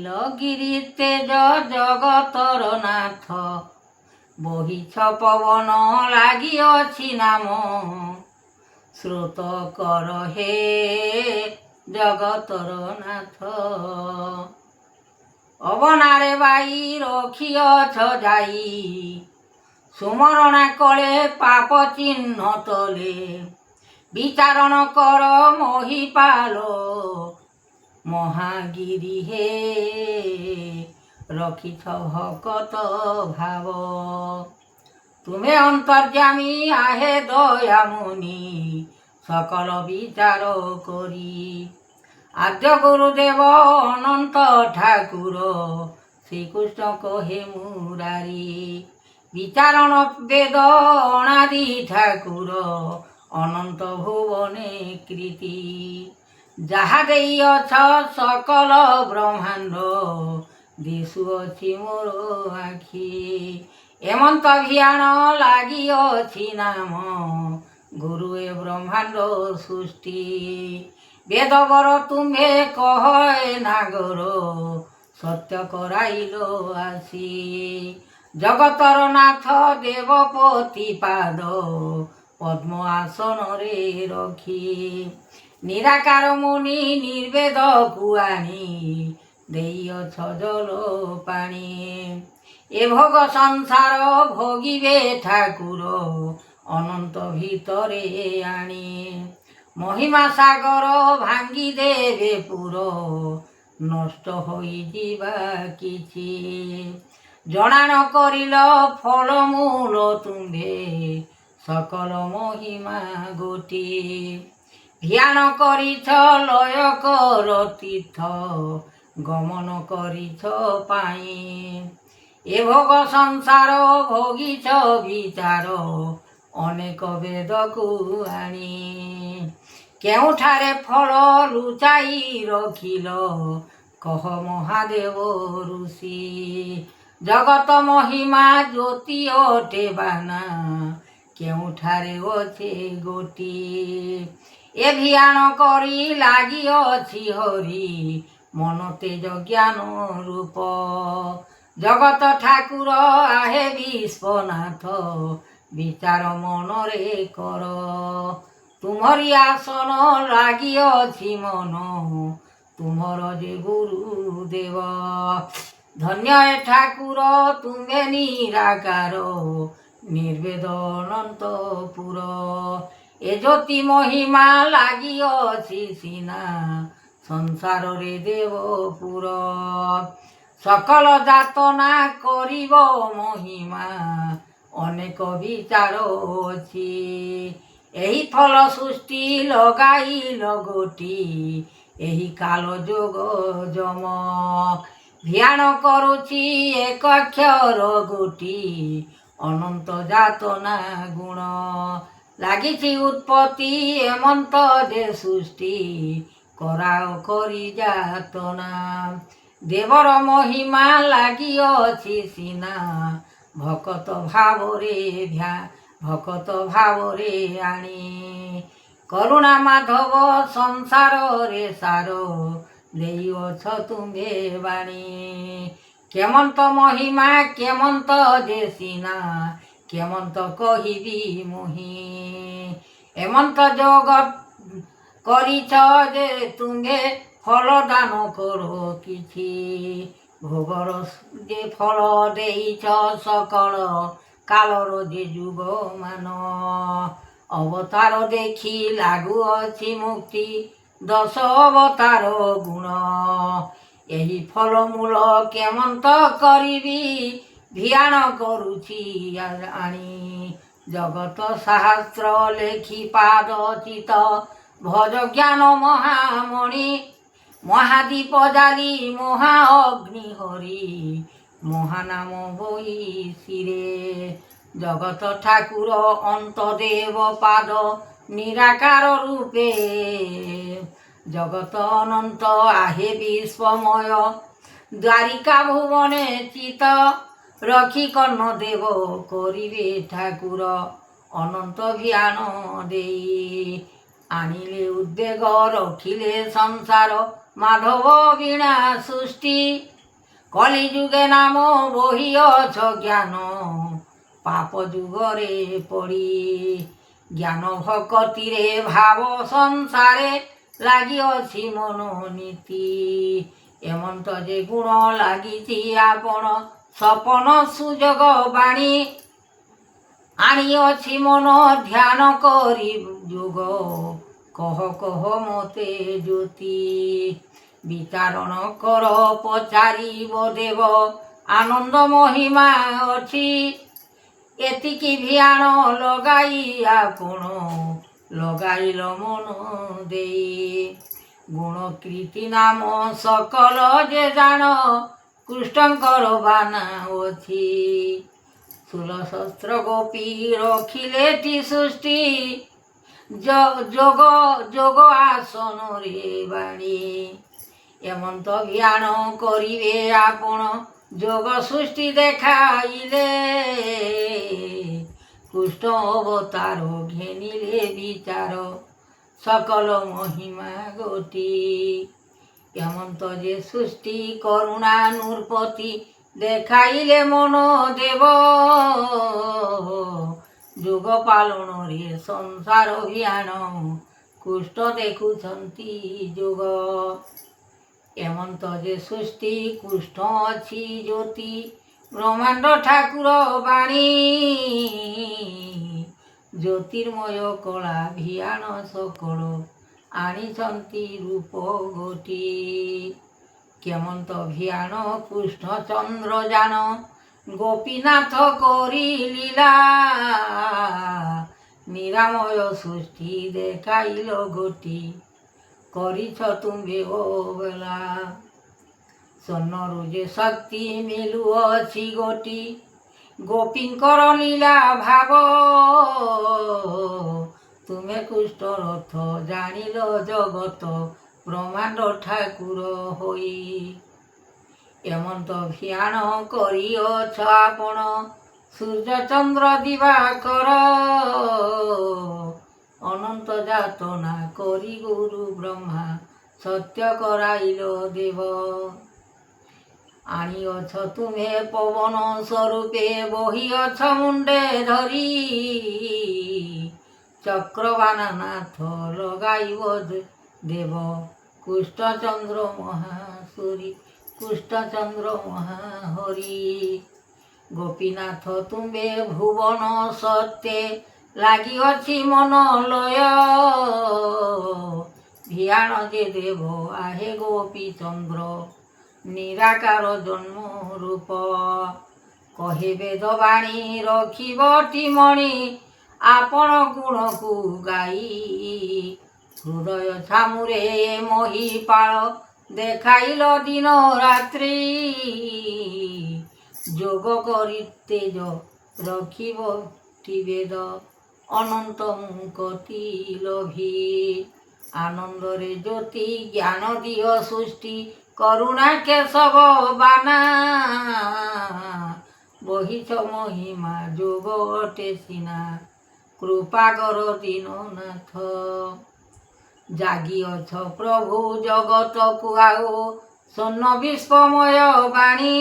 ନୀଳଗିରି ତେଜ ଜଗତର ନାଥ, ବହିଛ ପବନ ଲାଗିଅଛି ନାମ, ସ୍ରୋତ କର ହେ ଜଗତର ନାଥ। ଅବନାରେ ବାଇ ରଖିଅଛ ଯାଇ, ସୁମରଣା କଳେ ପାପ ଚିହ୍ନ ତଲେ, ବିଚାରଣ କର ମହିପାଲ ମହାଗିରି ହେ, ରଖିଛ ଭକତ ଭାବ। ତୁମେ ଅନ୍ତର୍ଯ୍ୟାମୀ ଆହେ ଦୟାମୁନି, ସକଳ ବିଚାର କରି, ଆଦ୍ୟ ଗୁରୁଦେବ ଅନନ୍ତ ଠାକୁର, ଶ୍ରୀକୃଷ୍ଣ କହେ ମୁରାରୀ। ବିଚାରଣ ବେଦ ଅଣାଦି ଠାକୁର, ଅନନ୍ତ ଭୁବନେ କୀର୍ତ୍ତି, ଯାହା ଦେଇଅଛ ସକଳ ବ୍ରହ୍ମାଣ୍ଡ, ଦିଶୁଅଛି ମୋର ଆଖି। ଏମନ୍ତ ଭିଆଣ ଲାଗିଅଛି ନାମ, ଗୁରୁ ଏ ବ୍ରହ୍ମାଣ୍ଡ ସୃଷ୍ଟି। ବେଦବର ତୁମ୍ଭେ କହ ଏ ନାଗର, ସତ୍ୟ କରାଇଲ ଆସି। ଜଗତର ନାଥ ଦେବପତି ପାଦ, ପଦ୍ମ ଆସନରେ ରଖି, ନିରାକାର ମୁନି ନିର୍ବେଦକୁ ଆଣି, ଦେଇଅଛ ଜଳ ପାଣି। ଏ ଭୋଗ ସଂସାର ଭୋଗିବେ ଠାକୁର, ଅନନ୍ତ ଭିତରେ ଆଣି। ମହିମା ସାଗର ଭାଙ୍ଗି ଦେବେ ପୁର, ନଷ୍ଟ ହୋଇଯିବା କିଛି। ଜଣାଣ କରିଲ ଫଳମୂଳ ତୁମ୍ଭେ, ସକଳ ମହିମା ଗୋଟି। ଧ୍ୟାନ କରିଛ ଲୟ କର ତୀର୍ଥ, ଗମନ କରିଛ ପାଇଁ। ଏ ଭୋଗ ସଂସାର ଭୋଗିଛ ବିଚାର, ଅନେକ ବେଦକୁ ଆଣି। କେଉଁଠାରେ ଫଳ ଲୁଚାଇ ରଖିଲ, କହ ମହାଦେବ ଋଷି। ଜଗତ ମହିମା ଜ୍ୟୋତି ଅଟେ ବାନା, କେଉଁଠାରେ ଅଛି ଗୋଟି। ଏ ଭିଆଣ କରି ଲାଗିଅଛି ହରି, ମନ ତେଜ ଜ୍ଞାନ ରୂପ। ଜଗତ ଠାକୁର ଆହେ ବିଶ୍ୱନାଥ, ବିଚାର ମନରେ କର। ତୁମରି ଆସନ ଲାଗିଅଛି ମନ, ତୁମର ଯେ ଗୁରୁଦେବ। ଧନ୍ୟ ଏ ଠାକୁର ତୁମେ ନିରାକାର, ନିର୍ବେଦ ଅନନ୍ତ ପୁର। ଏ ଜ୍ୟୋତି ମହିମା ଲାଗିଅଛି ସିନା, ସଂସାରରେ ଦେବପୁର। ସକଳ ଯାତନା କରିବ ମହିମା, ଅନେକ ବିଚାର ଅଛି। ଏହି ଫଳ ସୃଷ୍ଟି ଲଗାଇଲ ଗୋଟି, ଏହି କାଳ ଯୋଗ ଯମ। ଧ୍ୟାନ କରୁଛି ଏକ ଅକ୍ଷର ଗୋଟି, ଅନନ୍ତ ଯାତନା ଗୁଣ। ଲାଗିଛି ଉତ୍ପତ୍ତି ଏମନ୍ତ ଯେ ସୃଷ୍ଟି, କରାଅ କରି ଯାତନା। ଦେବର ମହିମା ଲାଗିଅଛି ସିନା, ଭକତ ଭାବରେ ଆଣି। କରୁଣା ମାଧବ ସଂସାରରେ ସାର, ଦେଇଅଛ ତୁମ୍ଭେ ବାଣୀ। କେମନ୍ତ ମହିମା କେମନ୍ତ ଯେ ସିନା, କେମନ୍ତ କହିବି ମୁହିଁ। ଏମନ୍ତ ଯୋଗ କରିଛ ଯେ ତୁମ୍ଭେ, ଫଳ ଦାନ କର କିଛି। ଭୋଗର ଯେ ଫଳ ଦେଇଛ ସକଳ, କାଳର ଯେ ଯୁଗମାନ। ଅବତାର ଦେଖି ଲାଗୁଅଛି ମୁକ୍ତି, ଦଶ ଅବତାର ଗୁଣ। ଏହି ଫଳମୂଳ କେମନ୍ତ କରିବି, ଧ୍ୟାନ କରୁଛି ଆଣି। ଜଗତ ଶାସ୍ତ୍ର ଲେଖି ପାଦ ଚିତ, ଭଜ ଜ୍ଞାନ ମହାମଣି। ମହାଦୀପ ଜାଲି ମହା ଅଗ୍ନି ହରି, ମହାନାମ ବହି ଶିରେ। ଜଗତ ଠାକୁର ଅନ୍ତ ଦେବ ପାଦ, ନିରାକାର ରୂପେ। ଜଗତ ଅନନ୍ତ ଆହେ ବିଶ୍ୱମୟ, ଦ୍ୱାରିକା ଭୁବନେ ଚିତ। ରଖି କର୍ଣ୍ଣ ଦେବ କରିବେ ଠାକୁର, ଅନନ୍ତ ଭିଆଣ ଦେଇ। ଆଣିଲେ ଉଦ୍ବେଗ ରଖିଲେ ସଂସାର, মাধব বীণা সৃষ্টি কলিযুগে নাম বহিଅছ জ্ঞান পাপ যুগরে পড়ি জ্ঞান ভকতিরে ভাব সংসারে লাগিଅଛି মনোনীতি এমন্ত যে গুণ লাগিছি আপন সপন সুযোগ বাণী আনিଅছি মন ধ্যান করি যোগ কহ কহ মতে জ্যোতি বিচারণ কর পচারিব দেব আনন্দ মহিমা অছি এতিকি ভিয়াণ লগাই আপন লগাইল মন দেই গুণ কীর্তি নাম সকল যে জাণ কৃষ্ণଙ୍କର বানা অছি ষোলশস্ত্র গোপী রখিলেটি সৃষ্টি যোগ যোগ আসন রে বাণী এমন্ত জ্ঞান করিবে আপন যোগ সৃষ্টি দেখাইলে কৃষ্ণ অবতার ঘেনিলে বিচার সকল মহিমা গতি এমন্ত যে সৃষ্টি করুণা নৃপতি দেখাইলে মন দেব যুগ পালନରେ ସଂସାର ଅଭିୟାନ କୃଷ୍ଣ ଦେଖୁଛନ୍ତି ଯୋଗ ଏମନ୍ତ ଯେ ସୃଷ୍ଟି କୃଷ୍ଣ ଅଛି ଜ୍ୟୋତି ବ୍ରହ୍ମାଣ୍ଡ ଠାକୁର ବାଣୀ ଜ୍ୟୋତିର୍ମୟ କଳା ଭିଆଣ ସକଳ ଆଣିଛନ୍ତି ରୂପ ଗୋଟି କେମନ୍ତ ଭିଆଣ କୃଷ୍ଣ ଚନ୍ଦ୍ର ଜାନ ଗୋପୀନାଥ କରି ଲୀଳା ନିରାମୟ ସୃଷ୍ଟି ଦେଖାଇଲ ଗୋଟି କରିଛ ତୁମ୍ଭେ ଅବେଲା ସ୍ୱର୍ଣ୍ଣରୁ ଯେ ଶକ୍ତି ମିଳୁଅଛି ଗୋଟି ଗୋପୀଙ୍କର ଲୀଳା ଭାବ ତୁମେ କୃଷ୍ଣ ରଥ ଜାଣିଲ ଜଗତ ବ୍ରହ୍ମାଣ୍ଡ ଠାକୁର ହୋଇ ଏମନ୍ତ ଭିଆଣ କରିଅଛ ଆପଣ ସୂର୍ଯ୍ୟ ଚନ୍ଦ୍ର ଦିବାକର ଅନନ୍ତ ଯାତନା କରି ଗୁରୁ ବ୍ରହ୍ମା ସତ୍ୟ କରାଇଲ ଦେବ ଆଣିଅଛ ତୁମେ ପବନ ସ୍ୱରୂପେ ବହିଅଛ ମୁଣ୍ଡେ ଧରି ଚକ୍ରବାନା ନାଥ ଲଗାଇବ ଦେବ କୃଷ୍ଣଚନ୍ଦ୍ର ମହାସୁରୀ କୃଷ୍ଣଚନ୍ଦ୍ର ମହାହରି ଗୋପୀନାଥ ତୁମ୍ଭେ ଭୁବନ ସତ୍ତେ ଲାଗିଅଛି ମନ ଲୟ ଭିଆଣ ଯେ ଦେବ ଆହେ ଗୋପୀ ଚନ୍ଦ୍ର ନିରାକାର ଜନ୍ମ ରୂପ କହେ ବେଦବାଣୀ ରଖିବଟି ମଣି ଆପଣ ଗୁଣକୁ ଗାଇ ହୃଦୟ ଛାମୁରେ ମହିପାଳ দেখাইল দিন রাত্রি যোগ করি তেজ রখিব বেদ অনন্ত মুকতি লভি আনন্দরে জ্যোতি জ্ঞান দিও সৃষ্টি করুণা কেশব বানা বহিছ মহিমা যোগ অটে সিনা কৃপা কর দীননাথ জাগিଅଛ প্রভু জগতକୁ ଆଉ ସ୍ୱର୍ଣ୍ଣ ବିଶ୍ୱମୟ ବାଣୀ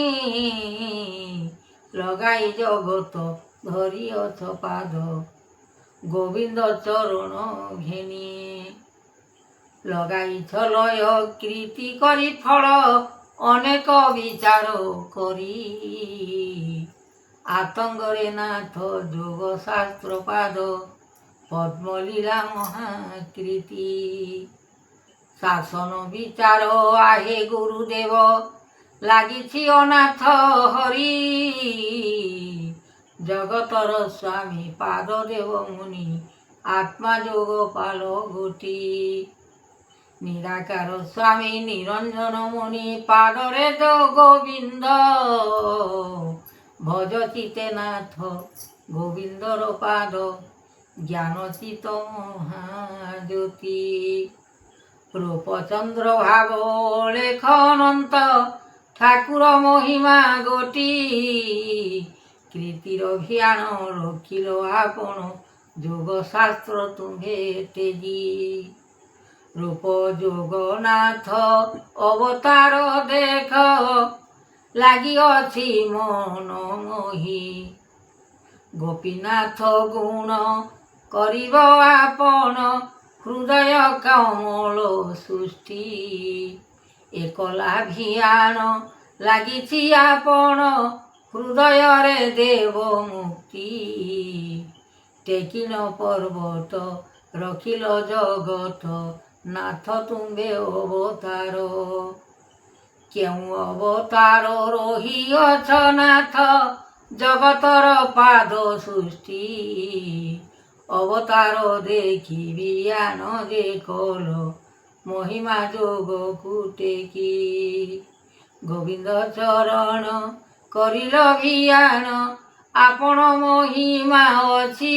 ଲଗାଇ ଜଗତ ଧରିଅଛ ପାଦ ଗୋବିନ୍ଦ ଚରଣ ଘେନି ଲଗାଇଛ ଲୟ କୀର୍ତ୍ତି କରି ଫଳ ଅନେକ ବିଚାର କରି ଆତଙ୍ଗରେ ନାଥ ଯୋଗ ଶାସ୍ତ୍ର ପାଦ পদ্মলীলা মহাকৃতি শাসন বিচার আহে গুরুদেব লাগিছি অনাথ হরি জগতর স্বামী পাদদেব মুনি আত্মা যোগ পাল গোটি নিরাকার স্বামী নিরঞ্জন মুনি পাদরে তো গোবিন্দ ভজ চিতে নাথ গোবিন্দর পাদ জ্ঞানচিত মহাজ্যোতি রূপচন্দ্র ভাব লেখ অনন্ত ঠাকুর মহিমা গোটি কীর্তির ভিয়াণ রখিল আপন যোগ শাস্ত্র তুম্ভে তেজি রূপ যোগনাথ অবতার দেখ লাগিଅଛି মন মোহি গোপীনাথ গুণ କରିବ ଆପଣ ହୃଦୟ କମଳ ସୃଷ୍ଟି ଏକଲା ଭିଆଣ ଲାଗିଛି ଆପଣ ହୃଦୟରେ ଦେବ ମୁକ୍ତି ଟେକିନ ପର୍ବତ ରଖିଲ ଜଗତ ନାଥ ତୁମ୍ଭେ ଅବତାର କେଉଁ ଅବତାର ରହିଅଛ ନାଥ ଜଗତର ପାଦ ସୃଷ୍ଟି ଅବତାର ଦେଖି ବିଜ୍ଞାନ ଯେ କଲ ମହିମା ଯୋଗକୁ ଟେକି ଗୋବିନ୍ଦ ଚରଣ କରିଲ ବିଜ୍ଞାନ ଆପଣ ମହିମା ଅଛି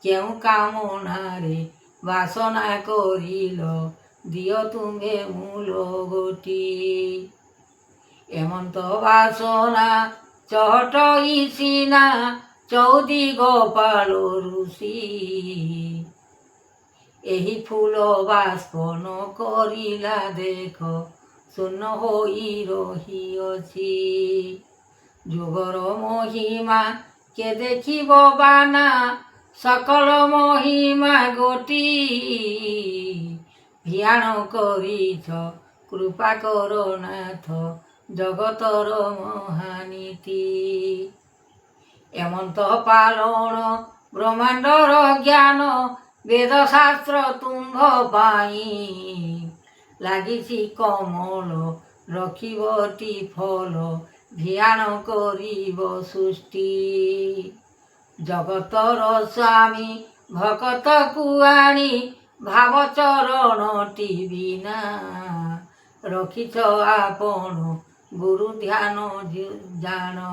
କେଉଁ କାମନାରେ ବାସନା କରିଲ ଦିଅ ତୁମ୍ଭେ ମୂଳ ଗୋଟି ଏମନ୍ତ ବାସନା ଚହଟଇ ସିନା ଚୌଦି ଗୋପାଳ ଋଷି ଏହି ଫୁଲ ବାଷ୍ପନ କରିଲା ଦେଖ ଶୂନ ହୋଇ ରହିଅଛି ଯୋଗର ମହିମା କେ ଦେଖିବ ବାନା ସକଳ ମହିମା ଗୋଟି ଭିଆଣ କରିଛ କୃପା କର ନାଥ ଜଗତର ମହାନୀତି ଏମନ୍ତ ପାଲନ ବ୍ରହ୍ମାଣ୍ଡର ଜ୍ଞାନ ବେଦଶାସ୍ତ୍ର ତୁମ୍ଭ ପାଇଁ ଲାଗିଛି କମଳ ରଖିବଟି ଫଳ ଭିଆଣ କରିବ ସୃଷ୍ଟି ଜଗତର ସ୍ୱାମୀ ଭକତକୁ ଆଣି ଭାବ ଚରଣଟି ବିନା ରଖିଛ ଆପଣ ଗୁରୁ ଧ୍ୟାନ ଜାଣ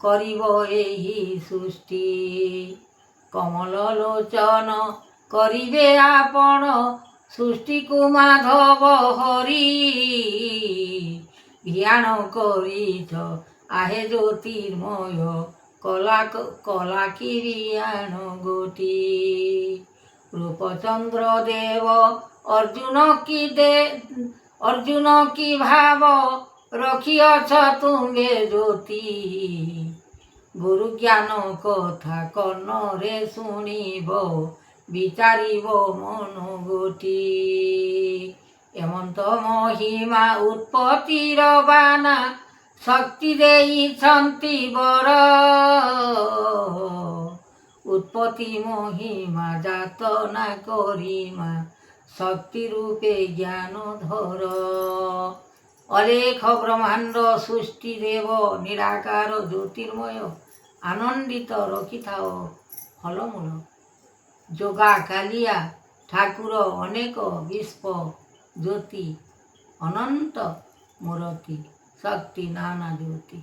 କରିବ ଏହି ସୃଷ୍ଟି କମଳ ଲୋଚନ କରିବେ ଆପଣ ସୃଷ୍ଟିକୁ ମାଧବ ହରି ଧ୍ୟାନ କରିଛ ଆହେ ଜ୍ୟୋତିର୍ମୟ କଲା କି ଜ୍ଞାନ ଗୋଟି রূপচন্দ্র দেব অর্জুন কি ভাব রখিଅছ তুমে জ্যোতি গুরু জ্ঞান কথা কর্ণরে শুনিব বিচারিব মন গোটি এমন্ত মহিমা উৎপত্তির বানা শক্তি ଦେଇଛନ୍ତି বর উৎপত্তি মহিমা যাতনা করিমা শক্তি রূপে জ্ঞান ধর অলেখ ব্রহ্মাণ্ড সৃষ্টি দেব নিরাকার জ্যোতির্ময় আনন্দিত রখিথাও ফলমূল যোগা কালিয়া ঠাকুর অনেক বিস্প জ্যোতি অনন্ত মূরতি শক্তি নানা জ্যোতি।